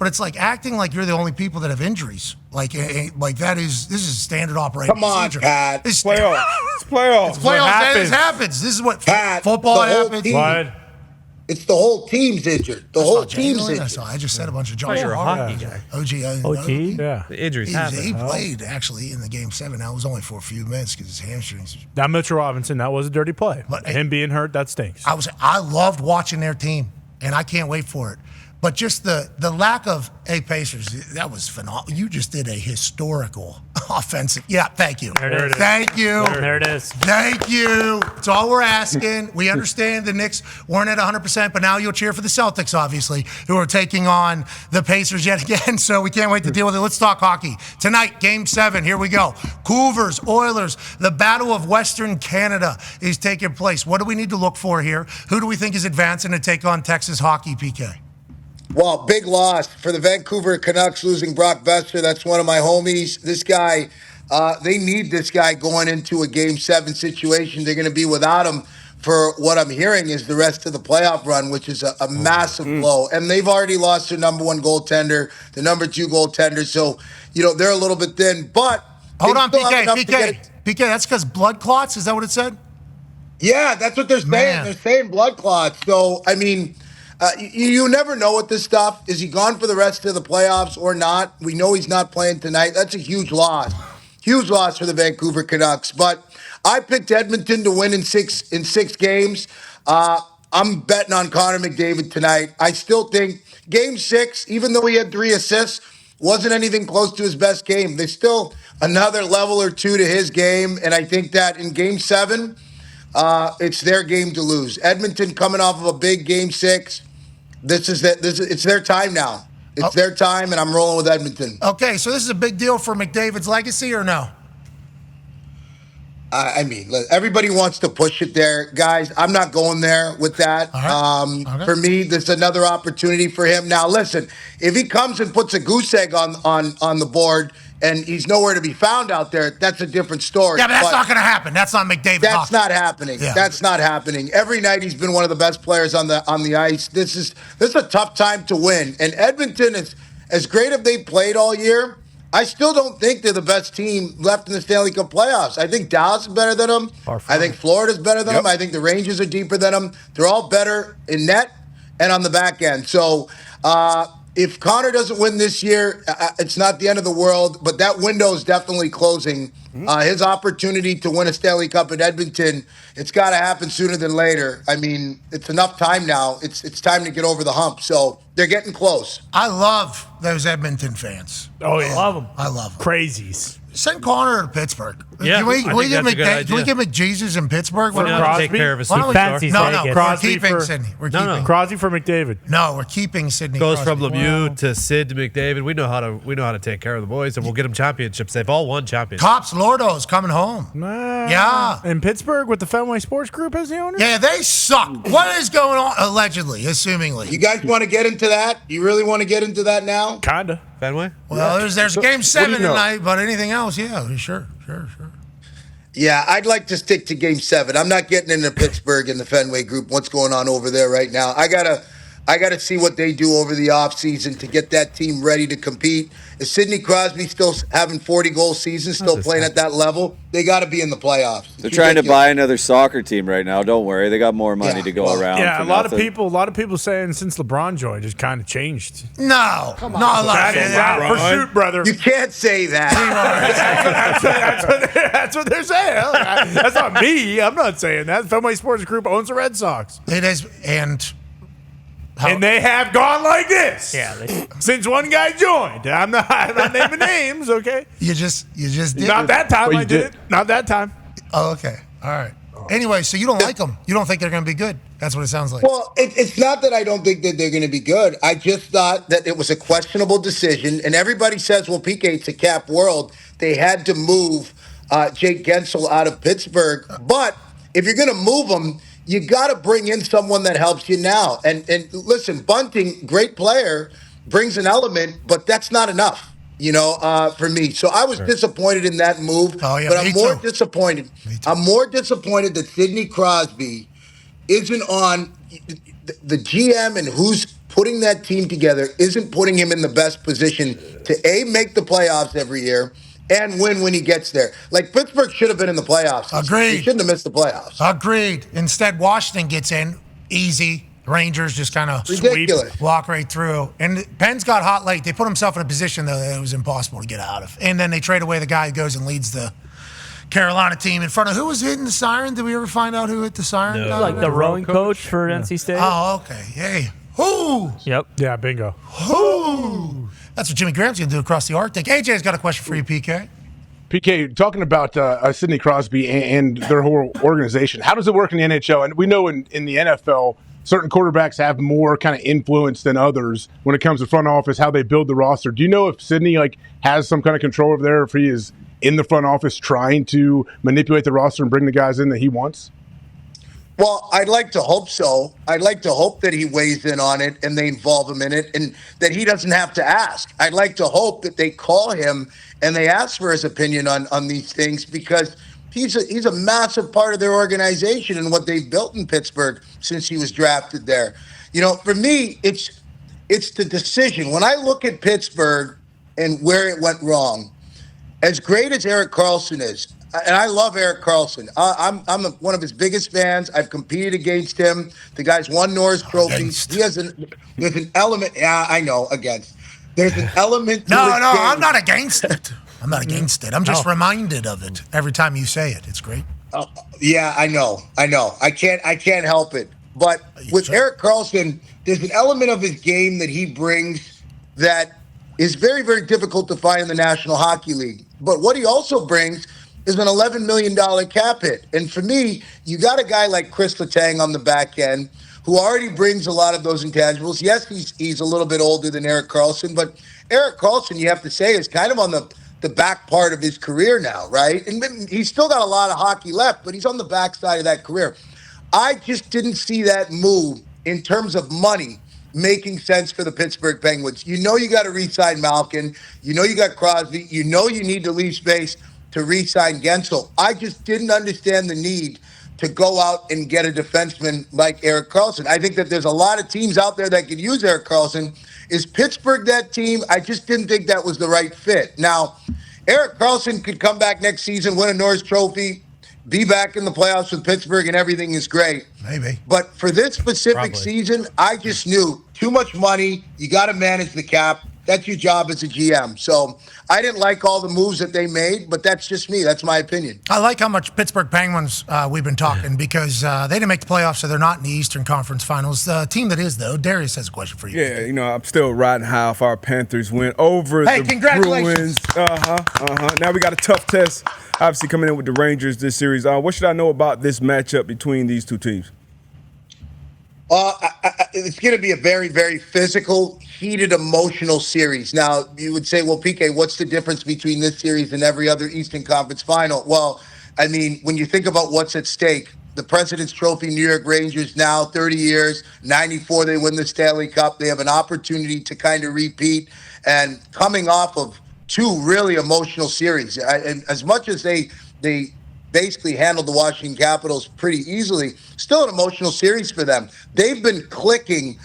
but it's like acting like you're the only people that have injuries. Like this is standard operating procedure. Come on, Pat. It's playoffs. It's playoffs. It's playoffs. This happens. This is what football happens. It's the whole team's injured. The whole team's injured. I just said a bunch of jokes. You're a hockey guy. OG. Yeah. The injuries happen. He played, actually, in the Game 7. That was only for a few minutes because his hamstrings. Now, Mitchell Robinson, that was a dirty play. But him being hurt, that stinks. I loved watching their team, and I can't wait for it. But just the lack of, Pacers, that was phenomenal. You just did a historical offensive. Yeah, thank you. There it is. Thank you. There it is. Thank you. That's all we're asking. We understand the Knicks weren't at 100%, but now you'll cheer for the Celtics, obviously, who are taking on the Pacers yet again, so we can't wait to deal with it. Let's talk hockey. Tonight, Game 7, here we go. Cougars, Oilers, the Battle of Western Canada is taking place. What do we need to look for here? Who do we think is advancing to take on Texas hockey, PK? Well, big loss for the Vancouver Canucks, losing Brock Besser. That's one of my homies. This guy, they need this guy going into a Game 7 situation. They're going to be without him for what I'm hearing is the rest of the playoff run, which is a massive blow. And they've already lost their number 1 goaltender, the number 2 goaltender. So, they're a little bit thin. But hold on, PK, that's because blood clots? Is that what it said? Yeah, that's what they're saying. Man. They're saying blood clots. So, I mean... you never know with this stuff. Is he gone for the rest of the playoffs or not? We know he's not playing tonight. That's a huge loss. Huge loss for the Vancouver Canucks. But I picked Edmonton to win in six games. I'm betting on Connor McDavid tonight. I still think Game 6, even though he had 3 assists, wasn't anything close to his best game. There's still another level or two to his game. And I think that in Game 7, it's their game to lose. Edmonton coming off of a big Game 6. It's their time now. It's their time, and I'm rolling with Edmonton. Okay, so this is a big deal for McDavid's legacy, or no? I mean, everybody wants to push it there. Guys, I'm not going there with that. Okay. For me, there's another opportunity for him. Now, listen, if he comes and puts a goose egg on the board and he's nowhere to be found out there, that's a different story. Yeah, but that's not going to happen. That's not McDavid. That's not happening. Yeah. That's not happening. Every night he's been one of the best players on the ice. This is a tough time to win. And Edmonton is as great as they played all year. I still don't think they're the best team left in the Stanley Cup playoffs. I think Dallas is better than them. I think Florida's better than them. I think the Rangers are deeper than them. They're all better in net and on the back end. So if Connor doesn't win this year, it's not the end of the world, but that window is definitely closing. His opportunity to win a Stanley Cup in Edmonton, it's got to happen sooner than later. I mean, it's enough time now. It's time to get over the hump. So they're getting close. I love those Edmonton fans. Oh, yeah. I love them. Crazies. Send Connor to Pittsburgh. Yeah, can we get McJesus in Pittsburgh? Crosby? Take care of his No, we're Crosby keeping Sidney. Crosby for McDavid. No, we're keeping Sidney. Goes Crosby. from Lemieux to Sid to McDavid. We know how to take care of the boys, and we'll get them championships. They've all won championships. Cops Lordo's coming home. Yeah. In Pittsburgh with the Fenway Sports Group as the owner? Yeah, they suck. What is going on? Allegedly, assumingly. You guys want to get into that? You really want to get into that now? Kinda. Fenway? Well, there's Game 7 tonight, but anything else, yeah, sure. Yeah, I'd like to stick to Game 7. I'm not getting into Pittsburgh and the Fenway Group. What's going on over there right now? I gotta see what they do over the offseason to get that team ready to compete. Is Sidney Crosby still having 40-goal seasons, still playing at that level? They got to be in the playoffs. They're trying to buy another soccer team right now. Don't worry, they got more money to go around. Yeah, a lot of people saying since LeBron joined, it's kind of changed. No, come on, not a lot. Pursuit, brother. You can't say that. That's what they're saying. That's not me. I'm not saying that. Fenway Sports Group owns the Red Sox. It is, and they have gone like this. Yeah, since one guy joined. I'm not naming names, okay? You just did. Not that time I did it. Not that time. Oh, okay. All right. Anyway, so you don't like them. You don't think they're going to be good. That's what it sounds like. Well, it's not that I don't think that they're going to be good. I just thought that it was a questionable decision. And everybody says, well, PK, it's a cap world. They had to move Jake Gensel out of Pittsburgh. But if you're going to move him, you got to bring in someone that helps you now. And listen, Bunting, great player, brings an element, but that's not enough, for me. So I was disappointed in that move. Oh, yeah, but I'm more disappointed. I'm more disappointed that Sidney Crosby isn't on the GM and who's putting that team together isn't putting him in the best position to, A, make the playoffs every year and win when he gets there. Like, Pittsburgh should have been in the playoffs. Agreed. They shouldn't have missed the playoffs. Agreed. Instead, Washington gets in easy. Rangers just kind of walk right through. And Penn's got hot late. They put himself in a position, though, that it was impossible to get out of. And then they trade away the guy who goes and leads the Carolina team in front of who was hitting the siren? Did we ever find out who hit the siren? No. Like the rowing coach for NC State. Oh, okay. Hey. Who? Yep. Yeah, bingo. Who? That's what Jimmy Graham's going to do across the Arctic. AJ's got a question for you, PK. PK, talking about Sidney Crosby and their whole organization, how does it work in the NHL? And we know in the NFL, certain quarterbacks have more kind of influence than others when it comes to front office, how they build the roster. Do you know if Sidney has some kind of control over there, if he is in the front office trying to manipulate the roster and bring the guys in that he wants? Well, I'd like to hope so. I'd like to hope that he weighs in on it and they involve him in it and that he doesn't have to ask. I'd like to hope that they call him and they ask for his opinion on these things because he's a massive part of their organization and what they've built in Pittsburgh since he was drafted there. You know, for me, it's the decision. When I look at Pittsburgh and where it went wrong, as great as Erik Karlsson is, and I love Erik Karlsson. I'm one of his biggest fans. I've competed against him. The guy's won Norris trophies. There's an element. Yeah, I know, against. There's an element to No, game. I'm not against it. I'm not against it. I'm just reminded of it every time you say it. It's great. Yeah, I know. I can't help it. But with Erik Karlsson, there's an element of his game that he brings that is very, very difficult to find in the National Hockey League. But what he also brings is an $11 million cap hit. And for me, you got a guy like Chris Letang on the back end who already brings a lot of those intangibles. Yes, he's a little bit older than Erik Karlsson, but Erik Karlsson, you have to say, is kind of on the back part of his career now, right? And he's still got a lot of hockey left, but he's on the backside of that career. I just didn't see that move in terms of money making sense for the Pittsburgh Penguins. You know you got to re-sign Malkin. You know you got Crosby. You know you need to leave space to re-sign Gensel. I just didn't understand the need to go out and get a defenseman like Erik Karlsson. I think that there's a lot of teams out there that could use Erik Karlsson. Is Pittsburgh that team? I just didn't think that was the right fit. Now, Erik Karlsson could come back next season, win a Norris Trophy, be back in the playoffs with Pittsburgh, and everything is great. Maybe. But for this specific season, I just knew too much money. You got to manage the cap. That's your job as a GM. So I didn't like all the moves that they made, but that's just me. That's my opinion. I like how much Pittsburgh Penguins we've been talking because they didn't make the playoffs, so they're not in the Eastern Conference Finals. The team that is, though, Darius has a question for you. Yeah, I'm still riding high off our Panthers win over the congratulations. Bruins. Now we got a tough test, obviously, coming in with the Rangers this series. What should I know about this matchup between these two teams? It's going to be a very, very physical, heated, emotional series. Now, you would say, well, PK, what's the difference between this series and every other Eastern Conference final? Well, I mean, when you think about what's at stake, the President's Trophy, New York Rangers now 30 years, 94, they win the Stanley Cup. They have an opportunity to kind of repeat. And coming off of two really emotional series, and as much as they basically handled the Washington Capitals pretty easily, still an emotional series for them. They've been clicking,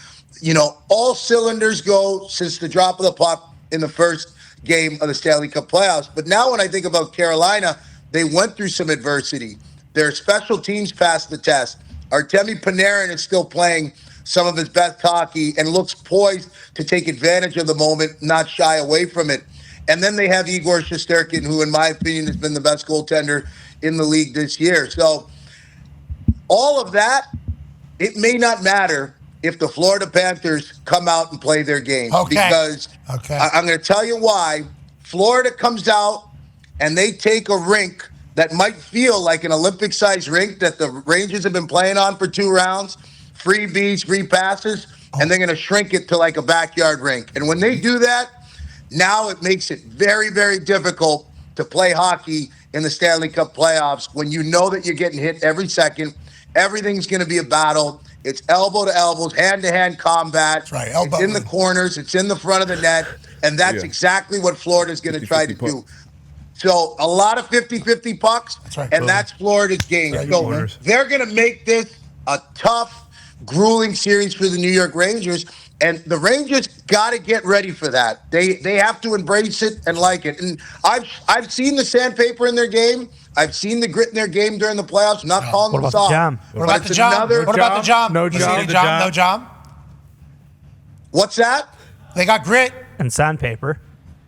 all cylinders go since the drop of the puck in the first game of the Stanley Cup playoffs. But now when I think about Carolina, they went through some adversity. Their special teams passed the test. Artemi Panarin is still playing some of his best hockey and looks poised to take advantage of the moment, not shy away from it. And then they have Igor Shesterkin, who in my opinion has been the best goaltender in the league this year. So all of that, it may not matter if the Florida Panthers come out and play their game. Because I'm going to tell you why. Florida comes out and they take a rink that might feel like an Olympic-sized rink that the Rangers have been playing on for 2 rounds, free beats, free passes, and they're going to shrink it to like a backyard rink. And when they do that, now it makes it very, very difficult to play hockey in the Stanley Cup playoffs when you know that you're getting hit every second. Everything's going to be a battle. It's elbow to elbows, hand-to-hand combat. That's right, elbow. It's in the corners. It's in the front of the net. And that's exactly what Florida's going to try to do. So a lot of 50-50 pucks, that's Florida's game. So they're going to make this a tough, grueling series for the New York Rangers. And the Rangers got to get ready for that. They have to embrace it and like it. And I've seen the sandpaper in their game. I've seen the grit in their game during the playoffs. I'm not calling them soft. What about the job? What about the job? No job. No job. What's that? They got grit And sandpaper.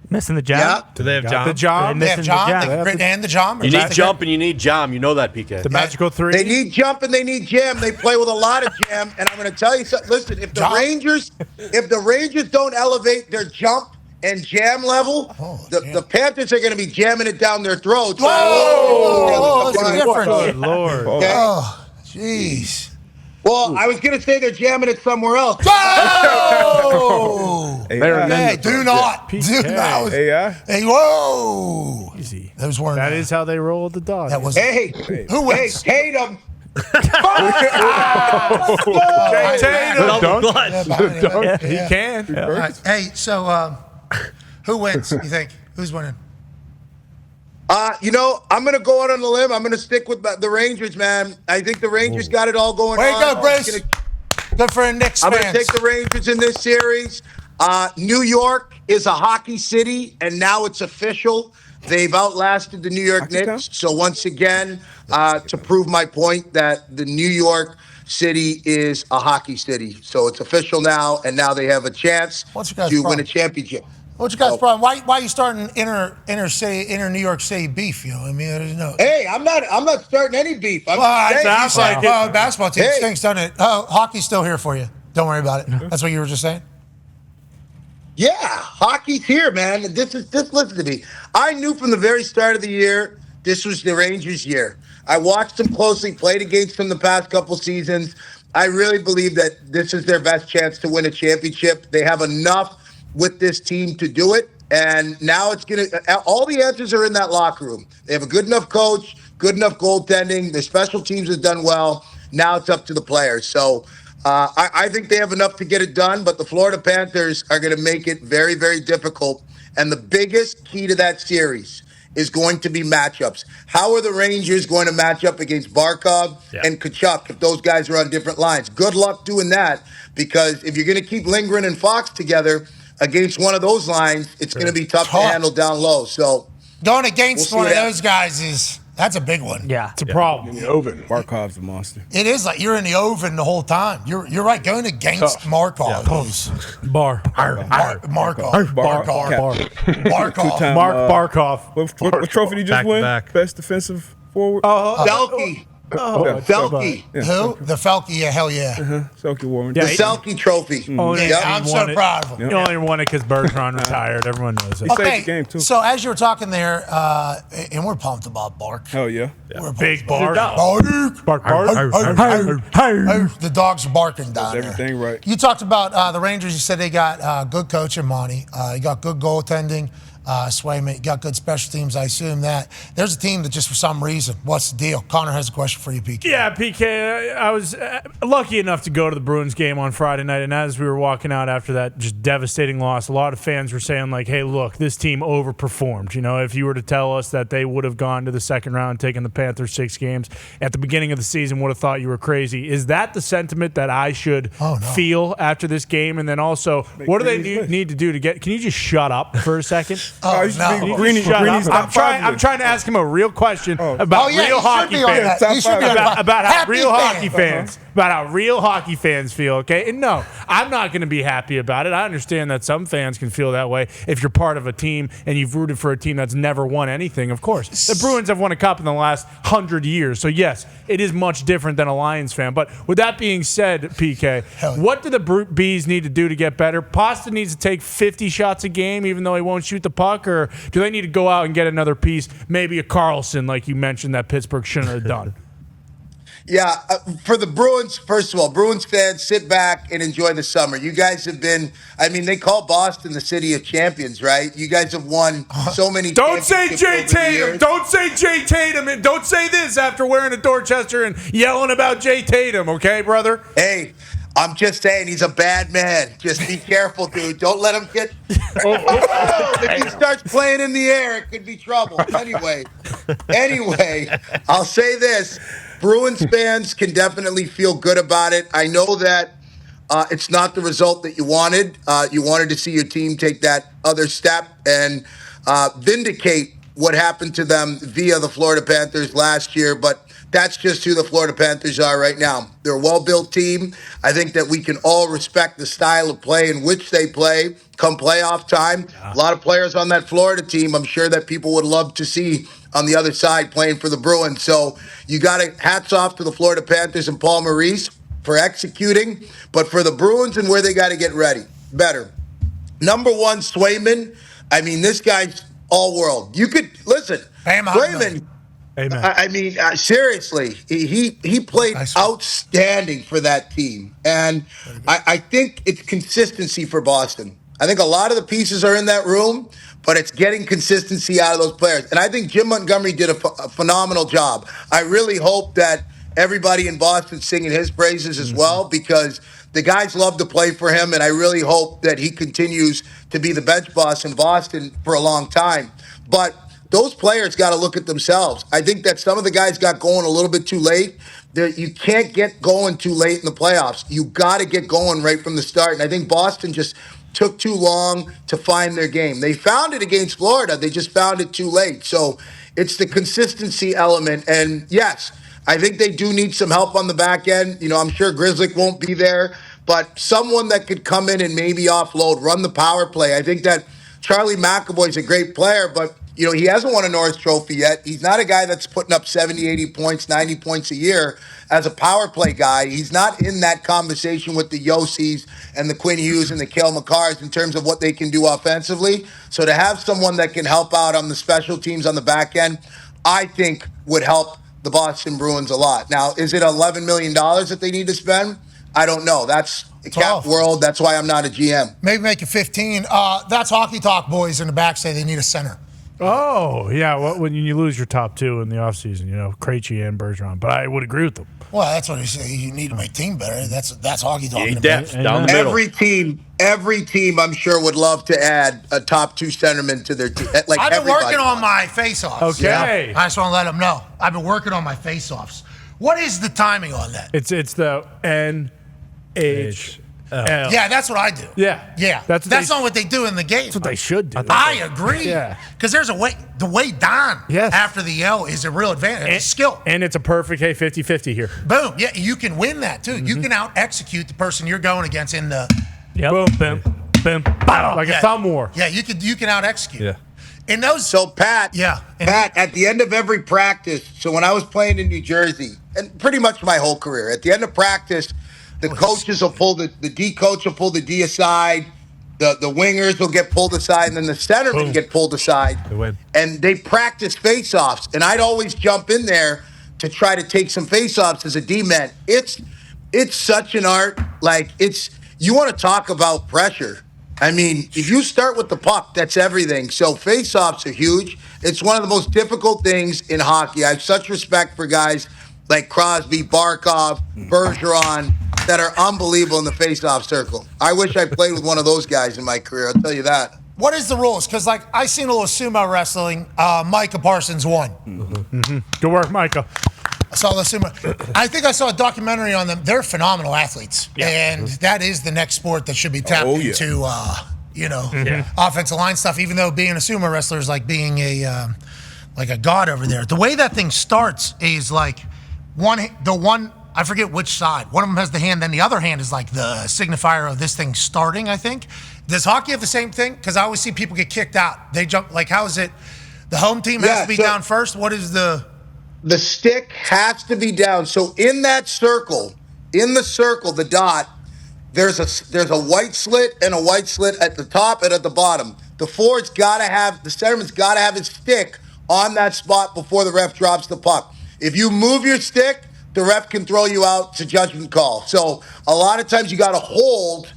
Missing the jam. Yeah. Do they have John? The job. They have Missing John. the They jam. have grit and the John. You need jump and you need jam. You know that, PK. The magical three. They need jump and they need jam. They play with a lot of jam. And I'm going to tell you something. Listen, if the Rangers don't elevate their jump and jam level, the Panthers are going to be jamming it down their throats. Whoa, that's different. Good Lord. Okay? Oh, jeez. Well, I was going to say they're jamming it somewhere else. Whoa! Hey, Do not. AI. Hey, whoa! Easy. Those weren't. That is how they roll with the dog. That was. Hey, Who wins? Tatum. Double clutch. He can. All right. Hey, so who wins? You think? Who's winning? I'm going to go out on a limb. I'm going to stick with the Rangers, man. I think the Rangers got it all going Way on. to go, Bruce. Good for the Knicks I'm going to fans. take the Rangers in this series. New York is a hockey city, and now it's official. They've outlasted the New York Knicks. So once again, to prove my point that the New York City is a hockey city. So it's official now, and now they have a chance to win a championship. What's your guys' problem? Why are you starting inner New York City beef? You know, I mean, there's no. Hey, I'm not starting any beef. I'm Sounds saying, like basketball team stinks, doesn't it? Oh, hockey's still here for you. Don't worry about it. That's what you were just saying. Yeah, hockey's here, man. Listen to me. I knew from the very start of the year this was the Rangers' year. I watched them closely, played against them the past couple seasons. I really believe that this is their best chance to win a championship. They have enough with this team to do it, and now it's all the answers are in that locker room. They have a good enough coach, good enough goaltending. Their special teams have done well. Now it's up to the players. So I think they have enough to get it done, but the Florida Panthers are going to make it very, very difficult. And the biggest key to that series is going to be matchups. How are the Rangers going to match up against Barkov and Tkachuk if those guys are on different lines? Good luck doing that, because if you're going to keep Lindgren and Fox together against one of those lines, it's going to be tough to handle down low. So going against one of those guys that's a big one. Yeah. It's a problem. In the oven. Markov's a monster. It is like you're in the oven the whole time. You're right. Going against Markov. Bar. Markov. Barkov. What trophy did he just win? Back. Best defensive forward? Selke. Selke. Who? The Felke. Yeah, hell yeah. Selke Warren. The Selke Trophy. I'm so proud of him. You only won it because Bergeron retired. Everyone knows it. He saved the game, too. So as you were talking there, and we're pumped about Bark. Hell yeah. We're Big Bark. Bark. Bark. The dogs are barking down there. Everything right. You talked about the Rangers. You said they got good coach in Monty. You got good goaltending. Swayman, you got good special teams. I assume that. There's a team that just for some reason, what's the deal? Connor has a question for you, PK. Yeah, PK, I was lucky enough to go to the Bruins game on Friday night, and as we were walking out after that just devastating loss, a lot of fans were saying, like, hey, look, this team overperformed. You know, if you were to tell us that they would have gone to the second round, taken the Panthers 6 games at the beginning of the season, would have thought you were crazy. Is that the sentiment that I should feel after this game? And then also, what do they need to do to get – can you just shut up for a second? I'm trying to ask him a real question about real hockey fans. About how real hockey fans. About how real hockey fans feel, okay? And no, I'm not going to be happy about it. I understand that some fans can feel that way if you're part of a team and you've rooted for a team that's never won anything, of course. The Bruins have won a cup in the last 100 years. So, yes, it is much different than a Lions fan. But with that being said, PK, what do the Bees need to do to get better? Pasta needs to take 50 shots a game even though he won't shoot the puck? Or do they need to go out and get another piece, maybe a Carlson like you mentioned that Pittsburgh shouldn't have done? Yeah, for the Bruins, first of all, Bruins fans, sit back and enjoy the summer. You guys have been, I mean, they call Boston the city of champions, right? You guys have won so many Don't say championships Jay over the Tatum. years. Don't say Jay Tatum. And don't say this after wearing a Dorchester and yelling about Jay Tatum, okay, brother? Hey, I'm just saying he's a bad man. Just be careful, dude. Don't let him get. If he starts playing in the air, it could be trouble. Anyway, I'll say this. Bruins fans can definitely feel good about it. I know that It's not the result that you wanted. You wanted to see your team take that other step and vindicate what happened to them via the Florida Panthers last year, but that's just who the Florida Panthers are right now. They're a well-built team. I think that we can all respect the style of play in which they play come playoff time. A lot of players on that Florida team I'm sure that people would love to see on the other side playing for the Bruins. So you got to hats off to the Florida Panthers and Paul Maurice for executing, but for the Bruins and where they got to get ready, better. Number one, Swayman. I mean, this guy's all world. You could listen. Swayman. I mean, seriously, he played outstanding for that team, and I think it's consistency for Boston. I think a lot of the pieces are in that room, but it's getting consistency out of those players. And I think Jim Montgomery did a phenomenal job. I really hope that everybody in Boston's singing his praises as well, because the guys love to play for him, and I really hope that he continues to be the bench boss in Boston for a long time. But those players got to look at themselves. I think that some of the guys got going a little bit too late. You can't get going too late in the playoffs. You got to get going right from the start. And I think Boston just took too long to find their game. They found it against Florida. They just found it too late. So it's the consistency element. And yes, I think they do need some help on the back end. You know, I'm sure Grzelcyk won't be there, but someone that could come in and maybe offload, run the power play. I think that Charlie McAvoy's a great player, but you know, he hasn't won a Norris Trophy yet. He's not a guy that's putting up 70, 80 points, 90 points a year as a power play guy. He's not in that conversation with the Yossi's and the Quinn Hughes and the Cale Makars in terms of what they can do offensively. So to have someone that can help out on the special teams on the back end, I think would help the Boston Bruins a lot. Now, is it $11 million that they need to spend? I don't know. That's the cap world. That's why I'm not a GM. Maybe make it 15. That's hockey talk, boys in the back say they need a center. Oh, yeah. Well, when you lose your top two in the offseason, you know, Krejci and Bergeron. But I would agree with them. Well, that's what he said. You need to make team better. That's hockey talk. Depth down the middle. Every team, I'm sure, would love to add a top two centerman to their team. Like I've been working on my face-offs. Okay. Yeah? I just want to let them know. I've been working on my face-offs. What is the timing on that? It's the NHL. Yeah, that's what I do. Yeah. That's not what they do in the game. That's what they should do. I agree. Yeah. Because there's a way, the way down after the L is a real advantage. It's a skill. And it's a perfect, 50-50 here. Boom. Yeah, you can win that, too. Mm-hmm. You can out-execute the person you're going against in the... Boom, boom, boom, like a thumb war. Yeah, you can out-execute. Yeah. And those... So, Pat, Pat, at the end of every practice, so when I was playing in New Jersey, and pretty much my whole career, at the end of practice... The coaches will pull the D coach will pull the D aside, the wingers will get pulled aside, and then the centermen get pulled aside. They win. And they practice face-offs. And I'd always jump in there to try to take some face-offs as a D-man. It's such an art. Like, you want to talk about pressure. I mean, if you start with the puck, that's everything. So face-offs are huge. It's one of the most difficult things in hockey. I have such respect for guys like Crosby, Barkov, Bergeron, that are unbelievable in the face-off circle. I wish I played with one of those guys in my career, I'll tell you that. What is the rules? Because, like, I seen a little sumo wrestling. Micah Parsons won. Mm-hmm. Good work, Micah. I saw the sumo. I think I saw a documentary on them. They're phenomenal athletes. Yeah. And that is the next sport that should be tapped into, offensive line stuff, even though being a sumo wrestler is like being a god over there. The way that thing starts is like I forget which side. One of them has the hand, then the other hand is like the signifier of this thing starting, I think. Does hockey have the same thing? Because I always see people get kicked out. They jump, like, how is it? The home team has to be down first? What is the... The stick has to be down. So in that circle, the dot, there's a white slit and a white slit at the top and at the bottom. The centerman's got to have his stick on that spot before the ref drops the puck. If you move your stick, the ref can throw you out to judgment call. So a lot of times you got to hold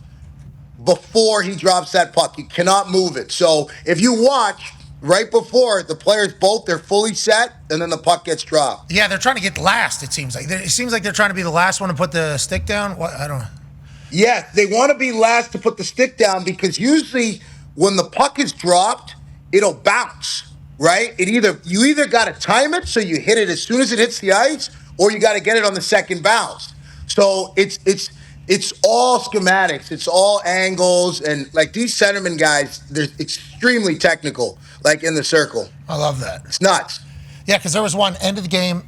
before he drops that puck. You cannot move it. So if you watch right before the players they're fully set, and then the puck gets dropped. Yeah, they're trying to get last, it seems like. It seems like they're trying to be the last one to put the stick down. What? I don't know. Yeah, they want to be last to put the stick down because usually when the puck is dropped, it'll bounce, right? You either got to time it so you hit it as soon as it hits the ice, or you got to get it on the second bounce. So it's It's all schematics. It's all angles. And, like, these centerman guys, they're extremely technical, like, in the circle. I love that. It's nuts. Yeah, because there was one end of the game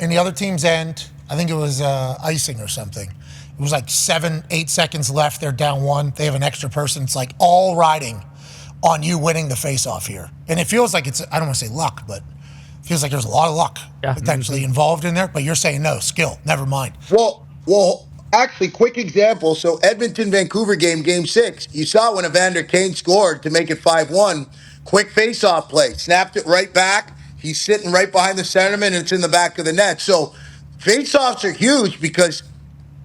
in the other team's end. I think it was icing or something. It was like 7-8 seconds left. They're down 1. They have an extra person. It's like all riding on you winning the faceoff here. And it feels like it's, I don't want to say luck, but it feels like there's a lot of luck potentially involved in there. But you're saying no, skill, never mind. Well, actually, quick example. So Edmonton-Vancouver game 6, you saw when Evander Kane scored to make it 5-1. Quick faceoff play. Snapped it right back. He's sitting right behind the centerman, and it's in the back of the net. So faceoffs are huge because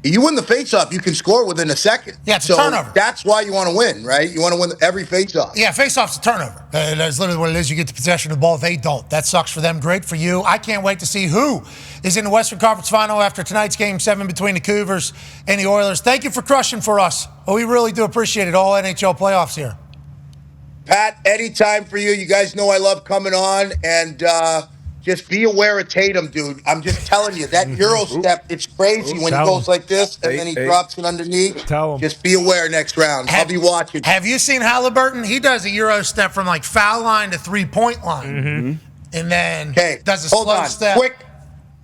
you win the faceoff, you can score within a second. Yeah, it's a turnover. That's why you want to win, right? You want to win every faceoff. Yeah, faceoff's a turnover. That's literally what it is. You get the possession of the ball. They don't. That sucks for them. Great for you. I can't wait to see who is in the Western Conference Final after tonight's Game 7 between the Cougars and the Oilers. Thank you for crushing for us. Well, we really do appreciate it. All NHL playoffs here. Pat, anytime for you. You guys know I love coming on, and just be aware of Tatum, dude. I'm just telling you, that Euro step, it's crazy when he goes like this and then he drops it underneath. Tell him. Just be aware next round. I'll be watching. Have you seen Halliburton? He does a Euro step from like foul line to 3-point line. And then does a slow step. Quick.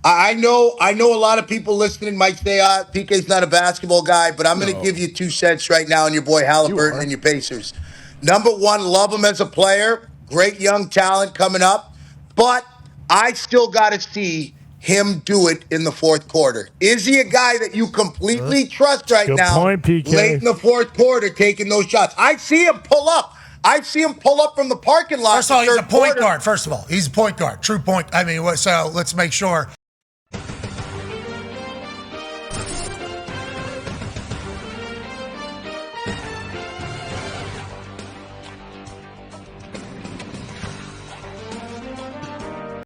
I know a lot of people listening might say, PK's not a basketball guy, but I'm going to give you 2 cents right now on your boy Halliburton and your Pacers. Number 1, love him as a player. Great young talent coming up. But I still got to see him do it in the fourth quarter. Is he a guy that you completely trust right now? Point, PK. Late in the fourth quarter, taking those shots. I see him pull up. I see him pull up from the parking lot. First of all, he's a point guard. First of all, he's a point guard. True point. I mean, so let's make sure